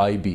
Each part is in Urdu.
IB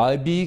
IB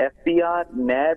FBR, NAB,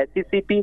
SCCP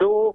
2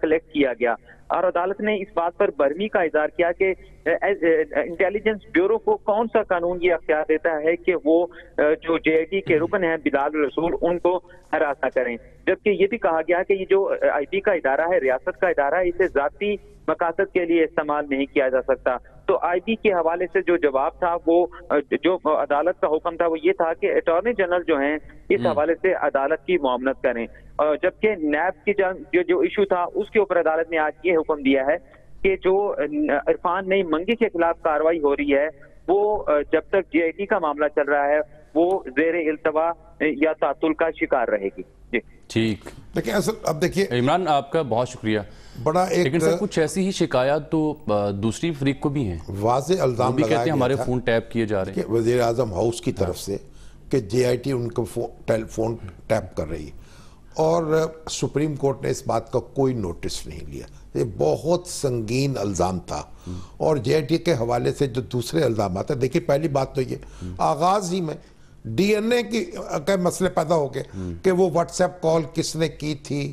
collect کیا گیا، اور عدالت نے اس بات پر برہمی کا اظہار کیا کہ انٹیلیجنس بیورو کو کون سا قانون یہ اختیار دیتا ہے کہ وہ جو جے آئی ٹی کے رکن ہیں بلال رسول ان کو ہراس نہ کریں، جبکہ یہ بھی کہا گیا کہ یہ جو آئی بی کا ادارہ ہے، ریاست کا ادارہ ہے، اسے ذاتی مقاصد کے لیے استعمال نہیں کیا جا سکتا۔ تو آئی بی کے حوالے سے جو جواب تھا، وہ جو عدالت کا حکم تھا وہ یہ تھا کہ اٹارنی جنرل جو ہیں اس حوالے سے عدالت کی معاملت کریں، جبکہ نیب کی جو ایشو تھا اس کے اوپر عدالت نے آج یہ حکم دیا ہے کہ جو عرفان نئی منگی کے خلاف کارروائی ہو رہی ہے وہ جب تک جے آئی ٹی کا معاملہ چل رہا ہے وہ زیر التوا یا تعطل کا شکار رہے گی۔ جی ٹھیک، لیکن اصل اب دیکھیے عمران آپ کا بہت شکریہ، بڑا ایک لیکن سر کچھ ایسی ہی شکایات تو دوسری فریق کو بھی ہیں، واضح الزام بھی کہتے لگایا ہیں ہمارے گیا تھا فون ٹیپ کیے جا رہے ہیں کہ وزیر اعظم ہاؤس کی طرف سے کہ جے آئی ٹی ان کو فون ٹیپ کر رہی، اور سپریم کورٹ نے اس بات کا کوئی نوٹس نہیں لیا۔ یہ بہت سنگین الزام تھا، اور جے آئی ٹی کے حوالے سے جو دوسرے الزامات ہیں، دیکھیے پہلی بات تو یہ آغاز ہی میں ڈی این اے کے مسئلے پیدا ہو گئے کہ وہ واٹس ایپ کال کس نے کی تھی،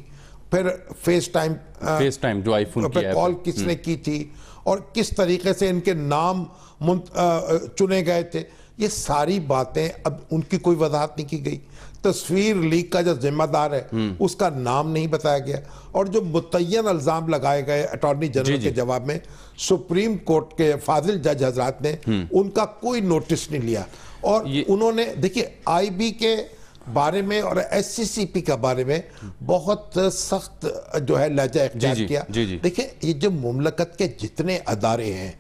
پھر فیس ٹائم جو آئی فون پہ کال کس نے کی تھی، اور کس طریقے سے ان کے نام چنے گئے تھے، یہ ساری باتیں اب ان کی کوئی وضاحت نہیں کی گئی۔ تصویر لیک کا جو ذمہ دار ہے اس کا نام نہیں بتایا گیا، اور جو متعین الزام لگائے گئے اٹارنی جنرل کے جواب میں سپریم کورٹ کے فاضل جج حضرات نے ان کا کوئی نوٹس نہیں لیا، اور انہوں نے دیکھیے آئی بی کے بارے میں اور ایس سی سی پی کے بارے میں بہت سخت جو ہے لہجہ اختیار کیا۔ دیکھیں یہ جو مملکت کے جتنے ادارے ہیں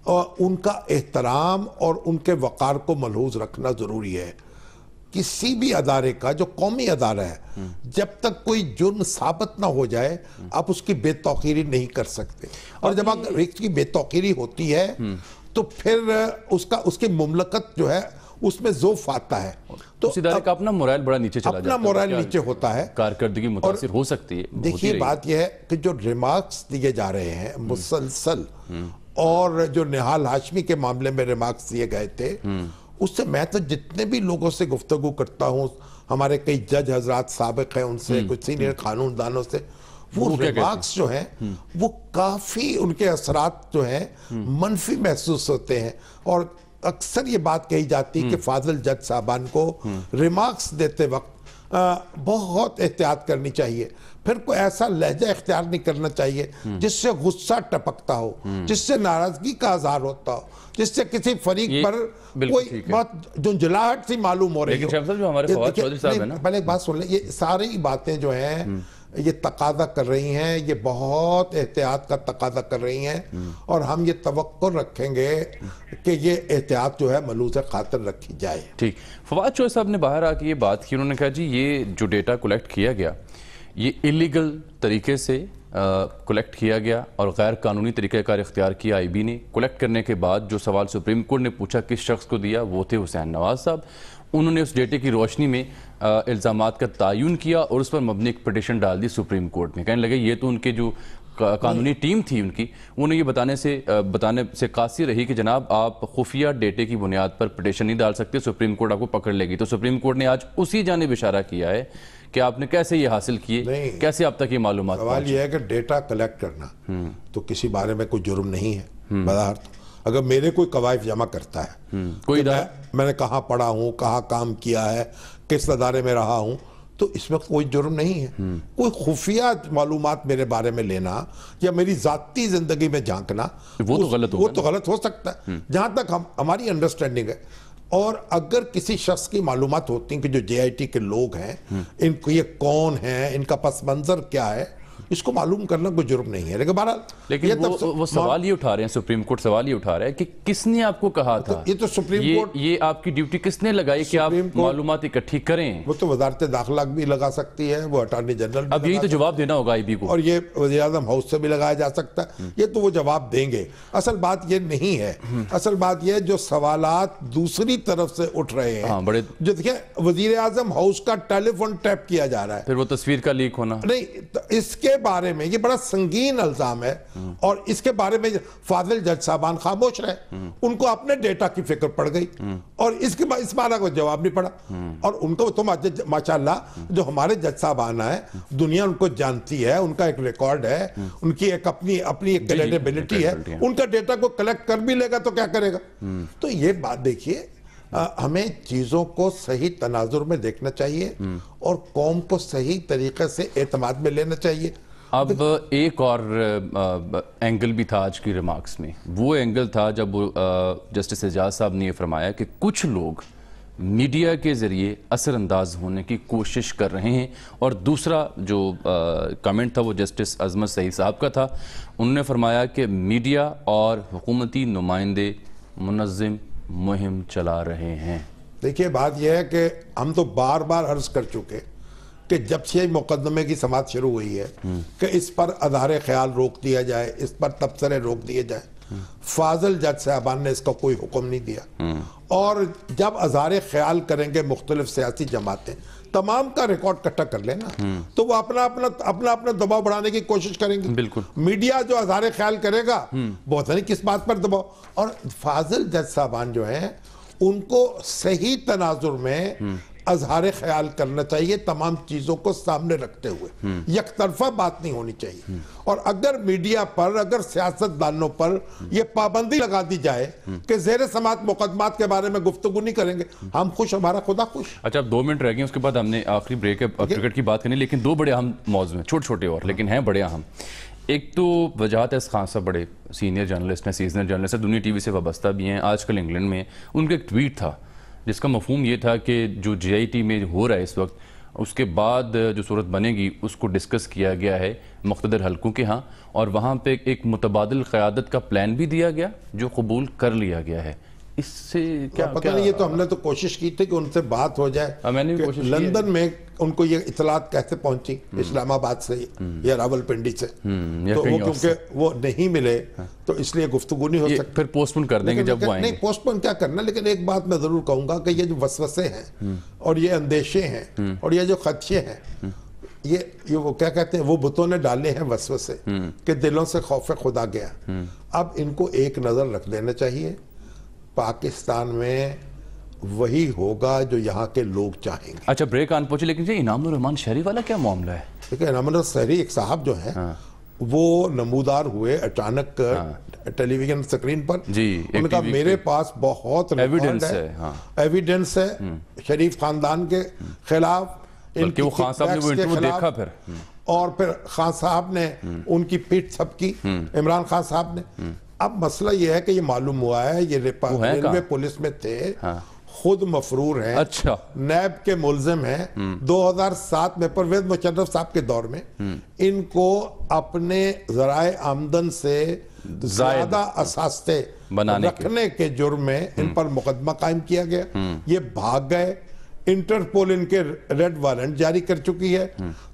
ان کا احترام اور ان کے وقار کو ملحوظ رکھنا ضروری ہے۔ کسی بھی ادارے کا جو قومی ادارہ ہے جب تک کوئی جرم ثابت نہ ہو جائے آپ اس کی بے توقیری نہیں کر سکتے، اور جب اس کی بے توقیری ہوتی ہے تو پھر اس کی مملکت جو ہے اس میں ذوف آتا ہے، تو اس ادارے کا اپنا مورائل بڑا نیچے چلا جاتا ہے، اپنا مورائل نیچے ہوتا ہے، کارکردگی متاثر ہو سکتی ہے۔ دیکھیے بات یہ ہے کہ جو ریمارکس دیے جا رہے ہیں مسلسل، اور جو نہال ہاشمی کے معاملے میں ریمارکس دیے گئے تھے، اس سے میں تو جتنے بھی لوگوں سے گفتگو کرتا ہوں، ہمارے کئی جج حضرات سابق ہیں ان سے، کچھ سینئر قانون دانوں سے، وہ ریمارکس جو ہیں وہ کافی ان کے اثرات جو ہیں منفی محسوس ہوتے ہیں، اور اکثر یہ بات کہی جاتی کہ فاضل جج صاحبان کو ریمارکس دیتے وقت بہت احتیاط کرنی چاہیے، پھر کوئی ایسا لہجہ اختیار نہیں کرنا چاہیے جس سے غصہ ٹپکتا ہو، جس سے ناراضگی کا اظہار ہوتا ہو، جس سے کسی فریق پر کوئی بہت جنجلاہٹ سی معلوم ہو رہی ہو۔ پہلے ایک بات سن لیں، یہ ساری باتیں جو ہیں یہ تقاضا کر رہی ہیں، یہ بہت احتیاط کا تقاضا کر رہی ہیں، اور ہم یہ توقع رکھیں گے کہ یہ احتیاط جو ہے ملحوظ خاطر رکھی جائے۔ ٹھیک، فواد چوہے صاحب نے باہر آ کے یہ بات کی، انہوں نے کہا جی یہ جو ڈیٹا کلیکٹ کیا گیا یہ الیگل طریقے سے کلیکٹ کیا گیا، اور غیر قانونی طریقہ کار اختیار کیا آئی بی نے۔ کلیکٹ کرنے کے بعد جو سوال سپریم کورٹ نے پوچھا کس شخص کو دیا، وہ تھے حسین نواز صاحب، انہوں نے اس ڈیٹے کی روشنی میں الزامات کا تعین کیا اور اس پر مبنی ایک پٹیشن ڈال دی سپریم کورٹ میں۔ کہنے لگے یہ تو ان کے جو قانونی ٹیم تھی ان کی، انہیں یہ بتانے سے قاصر رہی کہ جناب آپ خفیہ ڈیٹے کی بنیاد پر پٹیشن نہیں ڈال سکتے، سپریم کورٹ آپ کو پکڑ لے گی۔ تو سپریم کورٹ نے آج اسی جانب اشارہ کیا ہے کہ آپ نے کیسے یہ حاصل کیے، کیسے آپ تک یہ معلومات پہنچی۔ سوال یہ ہے کہ ڈیٹا کلیکٹ کرنا تو کسی بارے میں کوئی جرم نہیں ہے بظاہر۔ اگر میرے کوئی قوائف جمع کرتا ہے، کوئی میں نے کہاں پڑھا ہوں، کہاں کام کیا ہے، کس ادارے میں رہا ہوں، تو اس میں کوئی جرم نہیں ہے۔ کوئی خفیہ معلومات میرے بارے میں لینا یا میری ذاتی زندگی میں جھانکنا وہ تو غلط ہو سکتا ہے، جہاں تک ہماری انڈرسٹینڈنگ ہے۔ اور اگر کسی شخص کی معلومات ہوتی ہیں کہ جو جے آئی ٹی کے لوگ ہیں، ان کو یہ کون ہیں، ان کا پس منظر کیا ہے، اس کو معلوم کرنا کوئی جرم نہیں ہے۔ لیکن وہ سوال یہ اٹھا رہے ہیں، سپریم کورٹ سوال یہ اٹھا رہا ہے کہ کس نے آپ کو کہا تھا، یہ تو سپریم کورٹ، یہ آپ کی ڈیوٹی کس نے لگائی کہ آپ معلومات اکٹھی کریں؟ وہ تو وزارت داخلہ بھی لگا سکتی ہے، وہ اٹارنی جنرل، اب یہی تو جواب دینا ہوگا آئی بی کو، اور یہ وزیر اعظم ہاؤس سے بھی لگایا جا سکتا ہے، یہ تو وہ جواب دیں گے۔ اصل بات یہ نہیں ہے، اصل بات یہ جو سوالات دوسری طرف سے اٹھ رہے ہیں، جو دیکھیں وزیر اعظم ہاؤس کا ٹیلی فون ٹیپ کیا جا رہا ہے، پھر وہ تصویر کا لیک ہونا، نہیں اس کے بارے میں یہ بڑا سنگین الزام ہے اور اس کے بارے میں فاضل جج صاحبان خاموش رہے, ان کو اپنے ڈیٹا کی فکر پڑ گئی اور اس بارے کو جواب نہیں پڑا. اور ان کو تو ماشاءاللہ جو ہمارے جج صاحبان ہیں دنیا ان کو جانتی ہے, ان کا ایک ریکارڈ ہے, ان کی ایک اپنی ایک کریڈیبلٹی ہے, ان کا ڈیٹا کو کلیکٹ کر بھی لے گا تو کیا کرے گا. تو یہ بات دیکھیے, ہمیں چیزوں کو صحیح تناظر میں دیکھنا چاہیے اور قوم کو صحیح طریقے سے اعتماد میں لینا چاہیے. اب ایک اور اینگل بھی تھا آج کی ریمارکس میں, وہ اینگل تھا جب جسٹس اعجاز صاحب نے یہ فرمایا کہ کچھ لوگ میڈیا کے ذریعے اثر انداز ہونے کی کوشش کر رہے ہیں. اور دوسرا جو کمنٹ تھا وہ جسٹس عظمت سعید صاحب کا تھا, انہوں نے فرمایا کہ میڈیا اور حکومتی نمائندے منظم مہم چلا رہے ہیں. دیکھیے بات یہ ہے کہ ہم تو بار بار عرض کر چکے کہ جب سے مقدمے کی سماعت شروع ہوئی ہے کہ اس پر اظہار خیال روک دیا جائے, اس پر تبصرے روک دیے جائیں, فاضل جج صاحبان نے اس کا کوئی حکم نہیں دیا. اور جب اظہار خیال کریں گے مختلف سیاسی جماعتیں, تمام کا ریکارڈ کٹھا کر لینا تو وہ اپنا دباؤ بڑھانے کی کوشش کریں گے. بالکل. میڈیا جو اظہار خیال کرے گا بہت نہیں کس بات پر دباؤ. اور فاضل جج صاحبان جو ہیں ان کو صحیح تناظر میں اظہار خیال کرنا چاہیے, تمام چیزوں کو سامنے رکھتے ہوئے, یک طرفہ بات نہیں ہونی چاہیے. اور اگر میڈیا پر, اگر سیاست دانوں پر یہ پابندی لگا دی جائے کہ زیر سماعت مقدمات کے بارے میں گفتگو نہیں کریں گے, ہم خوش, ہمارا خدا خوش. اچھا, اب 2 منٹ رہ گئے, اس کے بعد ہم نے آخری بریک ہے, کرکٹ کی بات کرنی, لیکن 2 بڑے اہم موضوع ہیں, چھوٹے چھوٹے اور لیکن ہیں بڑے اہم. ایک تو وجاہت احسن خان صاحب بڑے سینئر جرنلسٹ ہیں, سیزنر جرنلسٹ ہیں, دنیا ٹی وی سے وابستہ بھی ہیں, آج کل انگلینڈ میں. ان کا ایک ٹویٹ تھا جس کا مفہوم یہ تھا کہ جو جے آئی ٹی میں ہو رہا ہے اس وقت, اس کے بعد جو صورت بنے گی اس کو ڈسکس کیا گیا ہے مقتدر حلقوں کے ہاں, اور وہاں پہ ایک متبادل قیادت کا پلان بھی دیا گیا جو قبول کر لیا گیا ہے. اس سے کیا پتہ نہیں, یہ تو ہم نے تو کوشش کی تھی کہ ان سے بات ہو جائے. میں نے بھی کوشش کی. لندن میں ان کو یہ اطلاعات کیسے پہنچی, اسلام آباد سے یا راول پنڈی سے, تو وہ کیونکہ وہ نہیں ملے تو اس لیے گفتگو نہیں ہو سکتی. پھر پوسٹ پون کر دیں گے جب وہ آئیں گے. نہیں, پوسٹ پون کیا کرنا, لیکن ایک بات میں ضرور کہوں گا کہ یہ جو وسوسے ہیں اور یہ اندیشے ہیں اور یہ جو خدشے ہیں, یہ وہ کیا کہتے ہیں, وہ بتوں نے ڈالے ہیں وسوسے کہ دلوں سے خوف خدا گیا. اب ان کو ایک نظر رکھ دینا چاہیے, پاکستان میں وہی ہوگا جو یہاں کے لوگ چاہیں گے. اچھا, بریک آن پہنچے, لیکن انعام الرحمان شہری والا کیا معاملہ ہے؟ دیکھیں, انعام الرحمان شہری ایک صاحب جو ہیں وہ نمودار ہوئے اچانک ٹیلی ویژن سکرین پر. ان کا میرے پاس بہت ایویڈنس ہے شریف خاندان کے خلاف, بلکہ وہ خان صاحب نے وہ انٹرویو دیکھا اور پھر خان صاحب نے ان کی پیٹ تھپکی, عمران خان صاحب نے. اب مسئلہ یہ ہے کہ یہ معلوم ہوا ہے یہ ریلوے پولیس میں تھے, خود مفرور ہیں, نیب کے ملزم ہیں. 2007 میں پرویز مشرف صاحب کے دور میں ان کو اپنے ذرائع آمدن سے زیادہ اثاثے رکھنے کے جرم میں ان پر مقدمہ قائم کیا گیا. یہ بھاگ گئے, انٹرپول ان کے ریڈ وارنٹ جاری کر چکی ہے.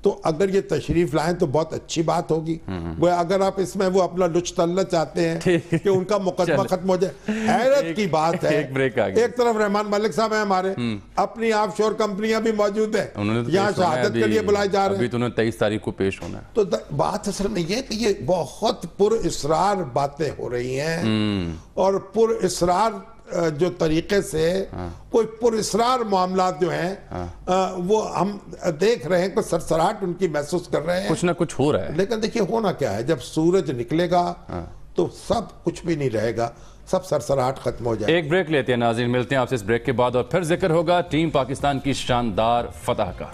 تو اگر یہ تشریف لائیں تو بہت اچھی بات ہوگی. وہ اگر آپ اس میں وہ اپنا لچ تلنا چاہتے ہیں کہ ان کا مقدمہ ختم ہو جائے, حیرت کی بات ہے. ایک طرف رحمان ملک صاحب ہیں ہمارے, اپنی آف شور کمپنیاں بھی موجود ہیں, یہاں شہادت کے لیے بلائے جا رہے ہیں. ابھی تو انہیں 23 تاریخ کو پیش ہونا ہے. تو بات اصل میں یہ کہ یہ بہت پر اسرار باتیں ہو رہی ہیں اور پر اسرار جو طریقے سے کوئی پر اسرار معاملات جو ہیں وہ ہم دیکھ رہے ہیں, کہ سرسراہٹ ان کی محسوس کر رہے ہیں, کچھ نہ کچھ ہو رہا ہے. لیکن دیکھیے ہونا کیا ہے, جب سورج نکلے گا تو سب کچھ بھی نہیں رہے گا, سب سرسراہٹ ختم ہو جائے. ایک بریک لیتے ہیں ناظرین, ملتے ہیں آپ سے اس بریک کے بعد اور پھر ذکر ہوگا ٹیم پاکستان کی شاندار فتح کا.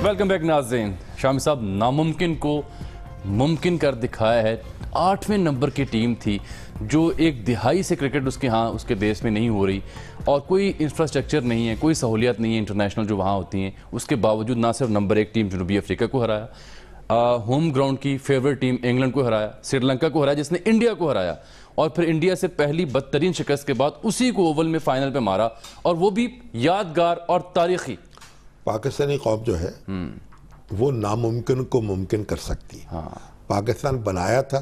ویلکم بیک ناظرین. شامی صاحب, ناممکن کو ممکن کر دکھایا ہے. 8ویں نمبر کی ٹیم تھی جو ایک دہائی سے کرکٹ اس کے دیش میں نہیں ہو رہی, اور کوئی انفراسٹرکچر نہیں ہے, کوئی سہولیات نہیں ہے انٹرنیشنل جو وہاں ہوتی ہیں. اس کے باوجود نہ صرف نمبر 1 ٹیم جنوبی افریقہ کو ہرایا, ہوم گراؤنڈ کی فیورٹ ٹیم انگلینڈ کو ہرایا, سری لنکا کو ہرایا جس نے انڈیا کو ہرایا, اور پھر انڈیا سے پہلی بدترین شکست کے بعد اسی کو اوول میں فائنل پہ مارا, اور وہ بھی یادگار اور تاریخی. پاکستانی قوم جو ہے وہ ناممکن کو ممکن کر سکتی ہے. پاکستان بنایا تھا